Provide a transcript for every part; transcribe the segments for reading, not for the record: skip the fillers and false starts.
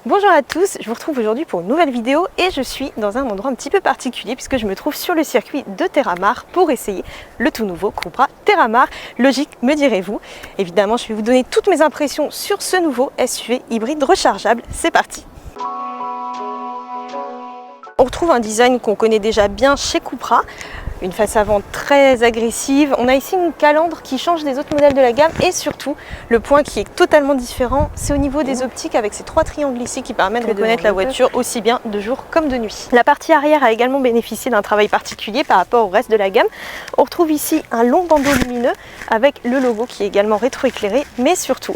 Bonjour à tous, je vous retrouve aujourd'hui pour une nouvelle vidéo et je suis dans un endroit un petit peu particulier puisque je me trouve sur le circuit de Terramar pour essayer le tout nouveau Cupra Terramar. Logique, me direz-vous. Évidemment, je vais vous donner toutes mes impressions sur ce nouveau SUV hybride rechargeable. C'est parti! On retrouve un design qu'on connaît déjà bien chez Cupra, une face avant très agressive. On a ici une calandre qui change des autres modèles de la gamme et surtout, le point qui est totalement différent, c'est au niveau des optiques avec ces trois triangles ici qui permettent de reconnaître la voiture aussi bien de jour comme de nuit. La partie arrière a également bénéficié d'un travail particulier par rapport au reste de la gamme. On retrouve ici un long bandeau lumineux avec le logo qui est également rétroéclairé, mais surtout,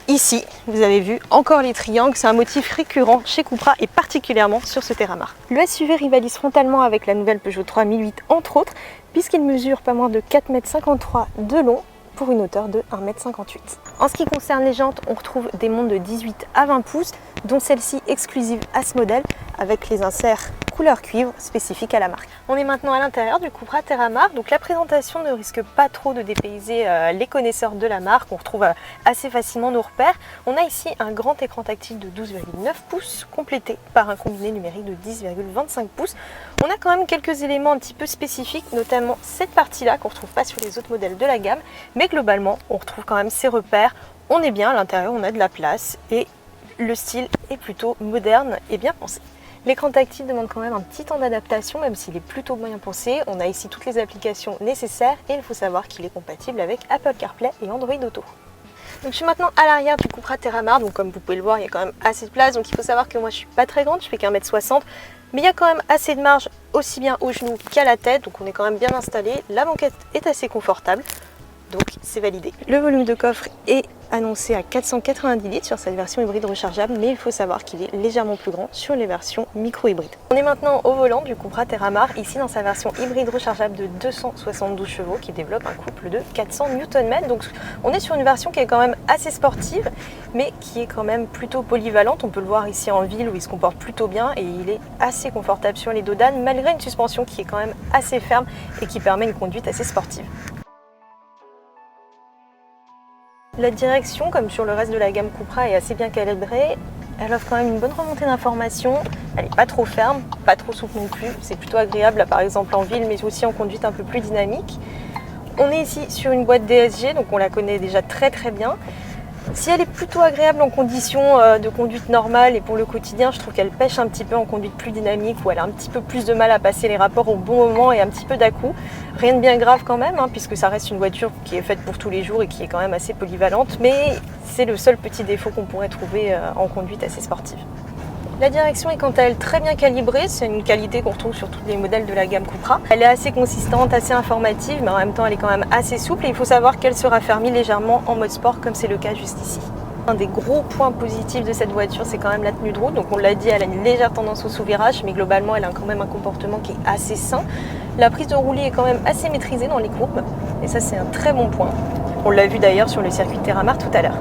ici, vous avez vu, encore les triangles, c'est un motif récurrent chez Cupra et particulièrement sur ce Terramar. Le SUV rivalise frontalement avec la nouvelle Peugeot 3008 entre autres, puisqu'il mesure pas moins de 4,53 m de long pour une hauteur de 1,58 m. En ce qui concerne les jantes, on retrouve des montes de 18 à 20 pouces, dont celle-ci exclusive à ce modèle, avec les inserts couleur cuivre spécifiques à la marque. On est maintenant à l'intérieur du Cupra Terramar, donc la présentation ne risque pas trop de dépayser les connaisseurs de la marque. On retrouve assez facilement nos repères. On a ici un grand écran tactile de 12,9 pouces, complété par un combiné numérique de 10,25 pouces. On a quand même quelques éléments un petit peu spécifiques, notamment cette partie-là qu'on ne retrouve pas sur les autres modèles de la gamme, mais globalement, on retrouve quand même ces repères. On est bien à l'intérieur, on a de la place et le style est plutôt moderne et bien pensé. L'écran tactile demande quand même un petit temps d'adaptation, même s'il est plutôt bien pensé. On a ici toutes les applications nécessaires et il faut savoir qu'il est compatible avec Apple CarPlay et Android Auto. Donc je suis maintenant à l'arrière du Cupra Terramar, donc comme vous pouvez le voir, il y a quand même assez de place. Donc il faut savoir que moi je suis pas très grande, je fais qu'1,60 m, mais il y a quand même assez de marge aussi bien aux genoux qu'à la tête, donc on est quand même bien installé. La banquette est assez confortable, donc c'est validé. Le volume de coffre est annoncé à 490 litres sur cette version hybride rechargeable, mais il faut savoir qu'il est légèrement plus grand sur les versions micro-hybrides. On est maintenant au volant du Cupra Terramar, ici dans sa version hybride rechargeable de 272 chevaux qui développe un couple de 400 Nm. Donc on est sur une version qui est quand même assez sportive, mais qui est quand même plutôt polyvalente. On peut le voir ici en ville où il se comporte plutôt bien et il est assez confortable sur les dos d'âne, malgré une suspension qui est quand même assez ferme et qui permet une conduite assez sportive. La direction, comme sur le reste de la gamme Cupra, est assez bien calibrée. Elle offre quand même une bonne remontée d'informations. Elle n'est pas trop ferme, pas trop souple non plus. C'est plutôt agréable, là, par exemple en ville, mais aussi en conduite un peu plus dynamique. On est ici sur une boîte DSG, donc on la connaît déjà très bien. Si elle est plutôt agréable en conditions de conduite normale et pour le quotidien, je trouve qu'elle pêche un petit peu en conduite plus dynamique où elle a un petit peu plus de mal à passer les rapports au bon moment et un petit peu d'à-coups. Rien de bien grave quand même, puisque ça reste une voiture qui est faite pour tous les jours et qui est quand même assez polyvalente, mais c'est le seul petit défaut qu'on pourrait trouver en conduite assez sportive. La direction est quant à elle très bien calibrée, c'est une qualité qu'on retrouve sur tous les modèles de la gamme Cupra. Elle est assez consistante, assez informative, mais en même temps elle est quand même assez souple et il faut savoir qu'elle sera fermée légèrement en mode sport comme c'est le cas juste ici. Un des gros points positifs de cette voiture, c'est quand même la tenue de route. Donc on l'a dit, elle a une légère tendance au sous-virage, mais globalement elle a quand même un comportement qui est assez sain. La prise de roulis est quand même assez maîtrisée dans les courbes et ça c'est un très bon point. On l'a vu d'ailleurs sur le circuit Terramar tout à l'heure.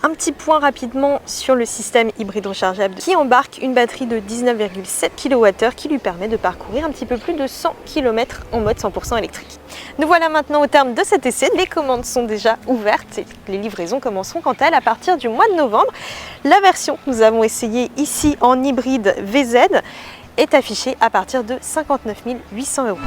Un petit point rapidement sur le système hybride rechargeable qui embarque une batterie de 19,7 kWh qui lui permet de parcourir un petit peu plus de 100 km en mode 100% électrique. Nous voilà maintenant au terme de cet essai. Les commandes sont déjà ouvertes et les livraisons commenceront quant à elles à partir du mois de novembre. La version que nous avons essayée ici en hybride VZ est affichée à partir de 59 800 €.